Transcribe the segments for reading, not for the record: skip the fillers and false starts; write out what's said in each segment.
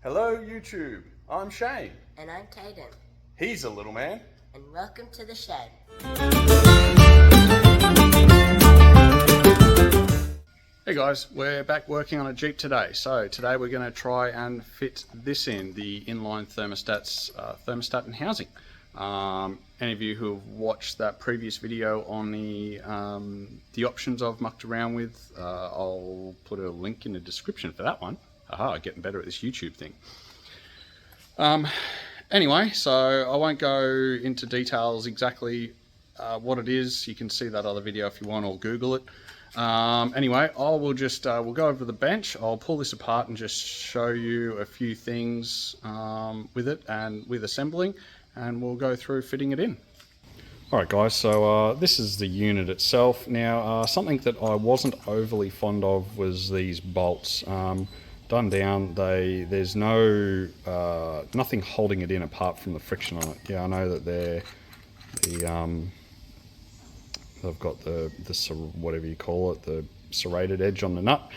Hello YouTube, I'm Shane. And I'm Caden. He's a little man. And welcome to the shed. Hey guys, we're back working on a Jeep today. So today we're going to try and fit this in, the Inline Thermostats thermostat and housing. Any of you who have watched that previous video on the options I've mucked around with, I'll put a link in the description for that one. Aha, getting better at this YouTube thing. Anyway, so I won't go into details exactly what it is. You can see that other video if you want, or Google it. Anyway, I will just we'll go over the bench. I'll pull this apart and just show you a few things with it and with assembling, and we'll go through fitting it in. Alright guys, so this is the unit itself. Now something that I wasn't overly fond of was these bolts. Done down, there's no nothing holding it in apart from the friction on it. Yeah, I know that they've got the whatever you call it, the serrated edge on the nut,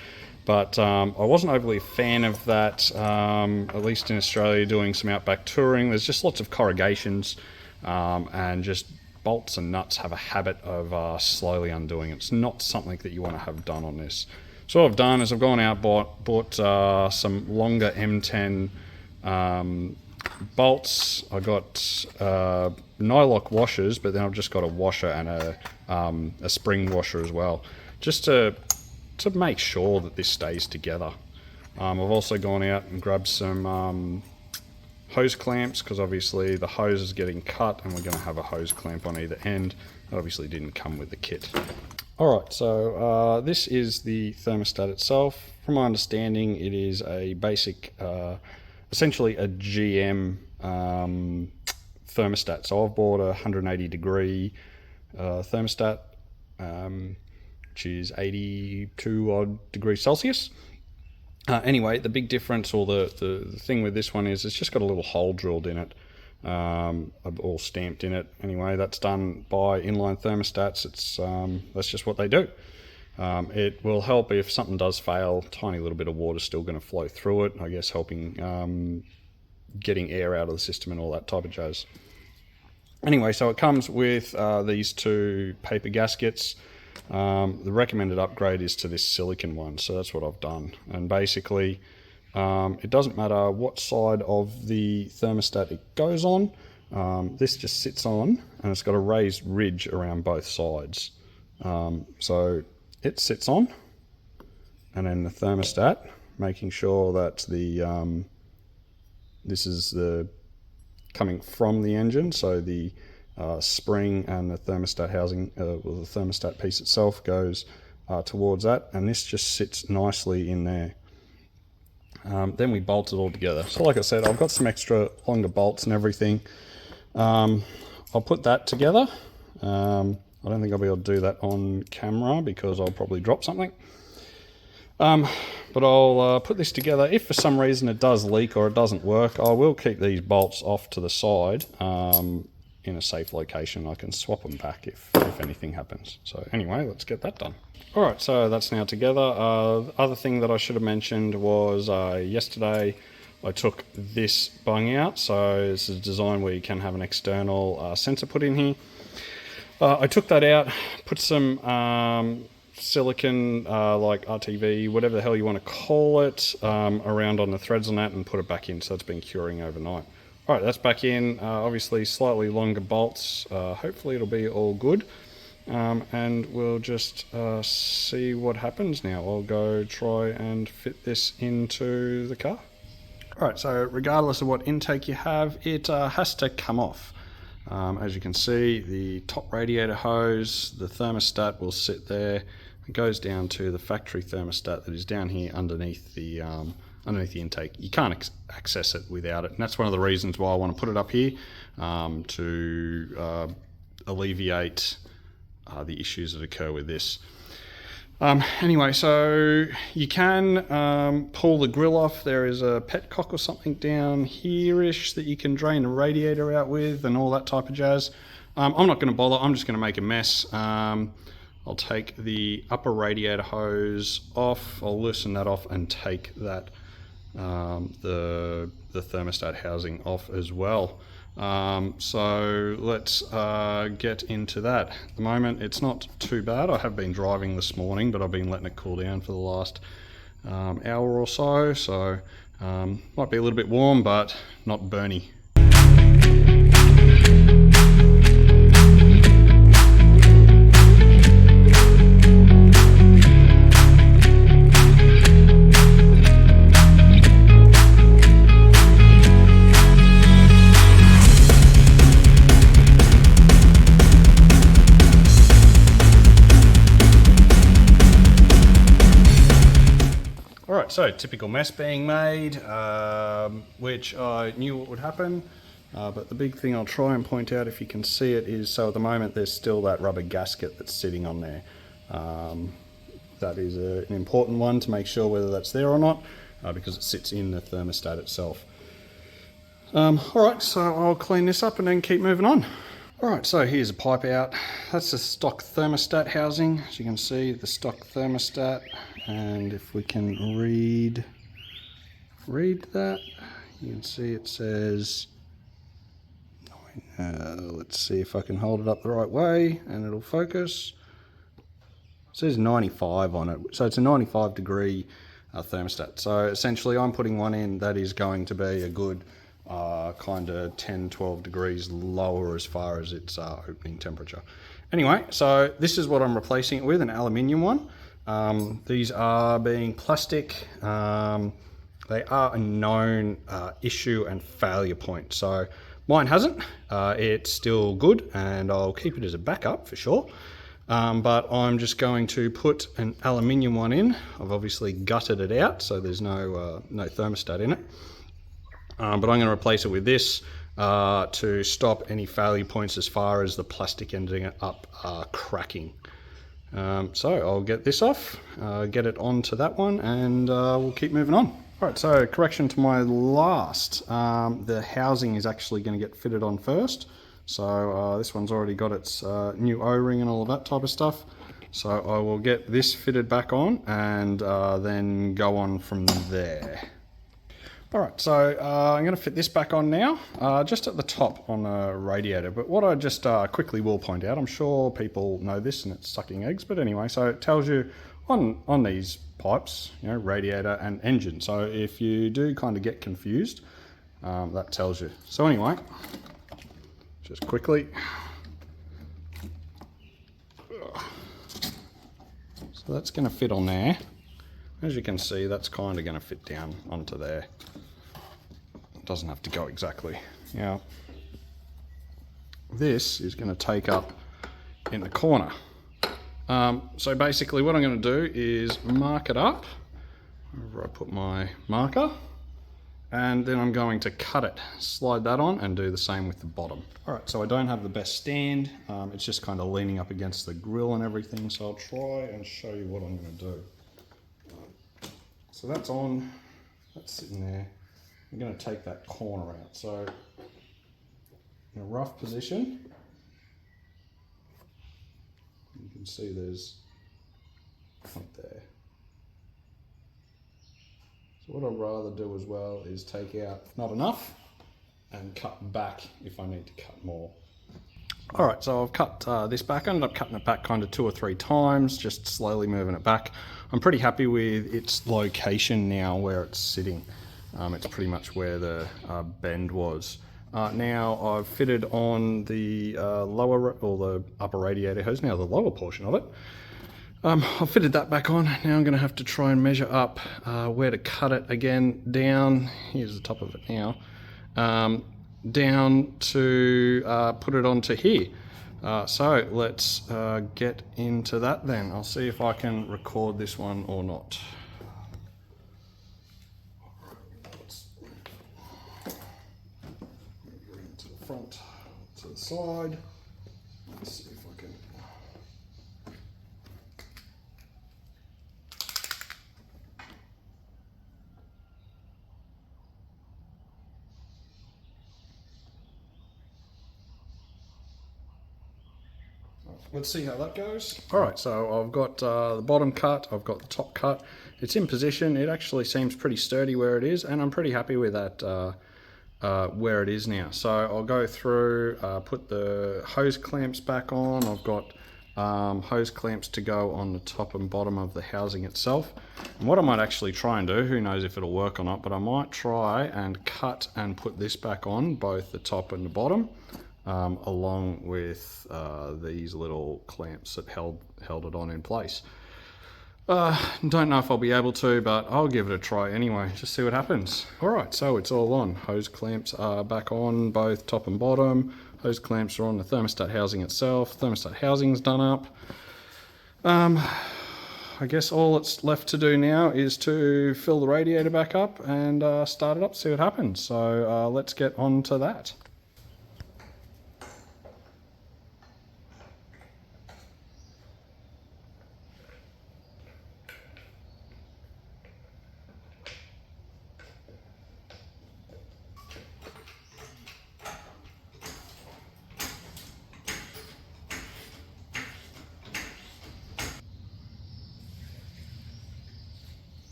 but I wasn't overly a fan of that. At least in Australia, doing some outback touring, there's just lots of corrugations, and just bolts and nuts have a habit of slowly undoing. It's not something that you want to have done on this. So what I've done is I've gone out, bought some longer M10 bolts. I got nylock washers, but then I've just got a washer and a spring washer as well, just to make sure that this stays together. I've also gone out and grabbed some hose clamps, because obviously the hose is getting cut and we're going to have a hose clamp on either end. That obviously didn't come with the kit. Alright, so this is the thermostat itself. From my understanding, it is a basic, essentially a GM thermostat. So I've bought a 180 degree thermostat, which is 82 odd degrees Celsius. Anyway, the big difference, or the thing with this one is it's just got a little hole drilled in it. All stamped in it. Anyway, that's done by Inline Thermostats. That's just what they do. It will help if something does fail. Tiny little bit of water still going to flow through it, I guess, helping getting air out of the system and all that type of jazz. Anyway, so it comes with these two paper gaskets. The recommended upgrade is to this silicon one, so that's what I've done. And basically, it doesn't matter what side of the thermostat it goes on, this just sits on, and it's got a raised ridge around both sides. So it sits on, and then the thermostat, making sure that the this is the coming from the engine, so the spring and the thermostat housing, well, the thermostat piece itself goes towards that, and this just sits nicely in there. Then we bolt it all together. So like I said, I've got some extra longer bolts and everything. I'll put that together. I don't think I'll be able to do that on camera because I'll probably drop something. But I'll put this together. If for some reason it does leak or it doesn't work, I will keep these bolts off to the side in a safe location. I can swap them back if anything happens. So anyway, let's get that done. Alright, so that's now together. The other thing that I should have mentioned was yesterday I took this bung out. So this is a design where you can have an external sensor put in here. I took that out, put some silicon, like RTV, whatever the hell you want to call it, around on the threads on that, and put it back in. So it's been curing overnight. Alright, that's back in. Obviously slightly longer bolts. Hopefully it'll be all good. And we'll just see what happens now. I'll go try and fit this into the car. Alright, so regardless of what intake you have, it has to come off. As you can see, the top radiator hose, the thermostat will sit there. It goes down to the factory thermostat that is down here underneath the intake. You can't access it without it, and that's one of the reasons why I want to put it up here, to alleviate the issues that occur with this. Anyway, so you can pull the grill off. There is a petcock or something down here-ish that you can drain the radiator out with and all that type of jazz. I'm not going to bother. I'm just going to make a mess. I'll take the upper radiator hose off. I'll loosen that off and take that the thermostat housing off as well. So let's get into that. At the moment it's not too bad. I have been driving this morning, but I've been letting it cool down for the last hour or so, so might be a little bit warm, but not burny. Alright, so typical mess being made, which I knew what would happen, but the big thing I'll try and point out, if you can see it, is so at the moment there's still that rubber gasket that's sitting on there. That is an important one to make sure whether that's there or not, because it sits in the thermostat itself. Alright, so I'll clean this up and then keep moving on. Alright, so here's a pipe out. That's the stock thermostat housing. As you can see, the stock thermostat. And if we can read that, you can see it says, let's see if I can hold it up the right way and it'll focus. It says 95 on it, so it's a 95 degree thermostat. So essentially I'm putting one in that is going to be a good kind of 10-12 degrees lower as far as its opening temperature. Anyway, so this is what I'm replacing it with, an aluminium one. These are being plastic. They are a known issue and failure point. So mine hasn't. It's still good, and I'll keep it as a backup for sure. But I'm just going to put an aluminium one in. I've obviously gutted it out, so there's no thermostat in it. But I'm going to replace it with this to stop any failure points as far as the plastic ending up cracking. So I'll get this off, get it onto that one, and we'll keep moving on. Alright, so correction to my last. The housing is actually going to get fitted on first. So this one's already got its new O-ring and all of that type of stuff. So I will get this fitted back on and then go on from there. Alright, so I'm going to fit this back on now, just at the top on the radiator. But what I just quickly will point out, I'm sure people know this and it's sucking eggs, but anyway, so it tells you on these pipes, you know, radiator and engine. So if you do kind of get confused, that tells you. So anyway, just quickly. So that's going to fit on there. As you can see, that's kind of going to fit down onto there. It doesn't have to go exactly. Now, this is going to take up in the corner. So basically what I'm going to do is mark it up, wherever I put my marker, and then I'm going to cut it, slide that on, and do the same with the bottom. Alright, so I don't have the best stand, it's just kind of leaning up against the grill and everything, so I'll try and show you what I'm going to do. So that's on, that's sitting there. I'm going to take that corner out. So in a rough position, you can see there's up there. So what I'd rather do as well is take out not enough and cut back if I need to cut more. Alright, so I've cut this back. I ended up cutting it back kind of 2 or 3 times, just slowly moving it back. I'm pretty happy with its location now, where it's sitting. It's pretty much where the bend was. Now I've fitted on the lower or the upper radiator hose, now the lower portion of it. I've fitted that back on. Now I'm going to have to try and measure up where to cut it again down. Here's the top of it now. Down to put it onto here. So let's get into that then. I'll see if I can record this one or not. Let's bring it to the front, to the side. Let's see if I can. let's see how that goes. All right, so I've got the bottom cut, I've got the top cut. It's in position. It actually seems pretty sturdy where it is, and I'm pretty happy with that where it is now. So I'll go through, put the hose clamps back on. I've got hose clamps to go on the top and bottom of the housing itself. And what I might actually try and do, who knows if it'll work or not, but I might try and cut and put this back on, both the top and the bottom, along with these little clamps that held it on in place. Don't know if I'll be able to, but I'll give it a try anyway, just see what happens. Alright, so it's all on. Hose clamps are back on, both top and bottom. Hose clamps are on the thermostat housing itself. Thermostat housing's done up. I guess all that's left to do now is to fill the radiator back up and start it up, see what happens. So let's get on to that.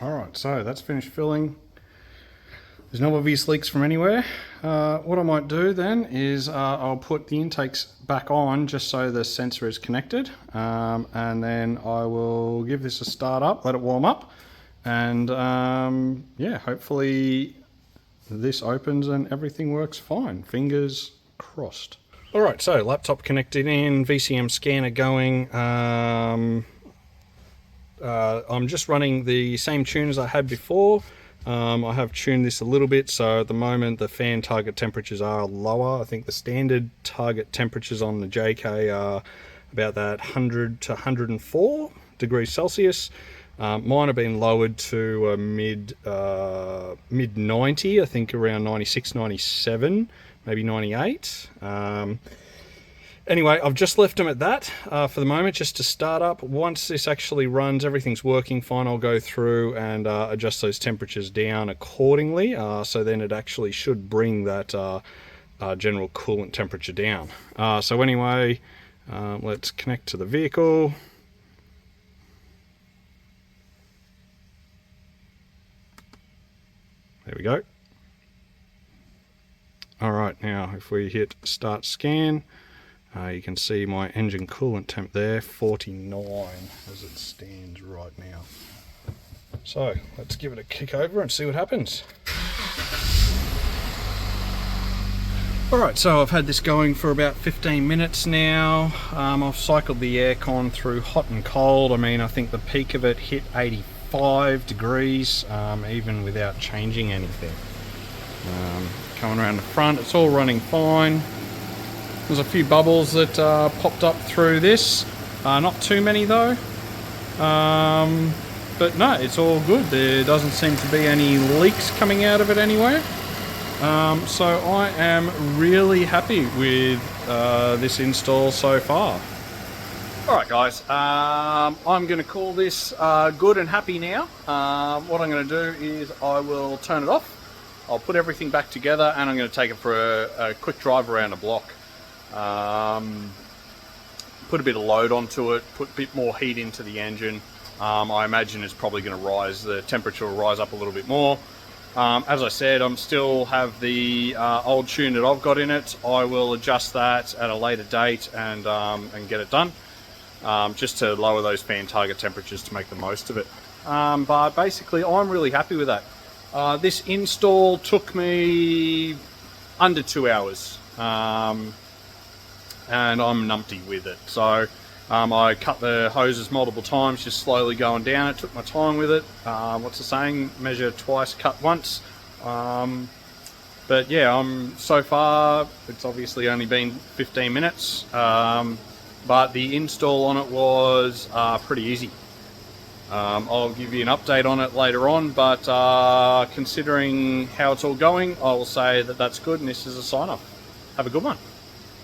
Alright, so that's finished filling. There's no obvious leaks from anywhere. What I might do then is I'll put the intakes back on just so the sensor is connected, and then I will give this a start up, let it warm up, and yeah, hopefully this opens and everything works fine. Fingers crossed. Alright, so laptop connected in, VCM scanner going. I'm just running the same tune as I had before. I have tuned this a little bit, so at the moment the fan target temperatures are lower. I think the standard target temperatures on the JK are about that 100 to 104 degrees Celsius. Mine have been lowered to mid 90, I think around 96, 97, maybe 98. Anyway, I've just left them at that for the moment, just to start up. Once this actually runs, everything's working fine, I'll go through and adjust those temperatures down accordingly. So then it actually should bring that general coolant temperature down. So anyway, let's connect to the vehicle. There we go. All right, now if we hit start scan, you can see my engine coolant temp there, 49 as it stands right now. So let's give it a kick over and see what happens. Alright, so I've had this going for about 15 minutes now. I've cycled the aircon through hot and cold. I mean, I think the peak of it hit 85 degrees, even without changing anything. Coming around the front, it's all running fine. There's a few bubbles that popped up through this, not too many though, but no, it's all good. There doesn't seem to be any leaks coming out of it anyway, so I am really happy with this install so far. Alright guys, I'm going to call this good and happy now. What I'm going to do is I will turn it off, I'll put everything back together, and I'm going to take it for a quick drive around the block. Put a bit of load onto it, put a bit more heat into the engine. I imagine it's probably going to rise, the temperature will rise up a little bit more. As I said, I'm still have the old tune that I've got in it. I will adjust that at a later date and get it done, just to lower those fan target temperatures to make the most of it. But basically I'm really happy with that. This install took me under 2 hours. And I'm numpty with it. So I cut the hoses multiple times, just slowly going down. It took my time with it. What's the saying? Measure twice, cut once. But yeah, so far, it's obviously only been 15 minutes, but the install on it was pretty easy. I'll give you an update on it later on, but considering how it's all going, I will say that that's good, and this is a sign off. Have a good one.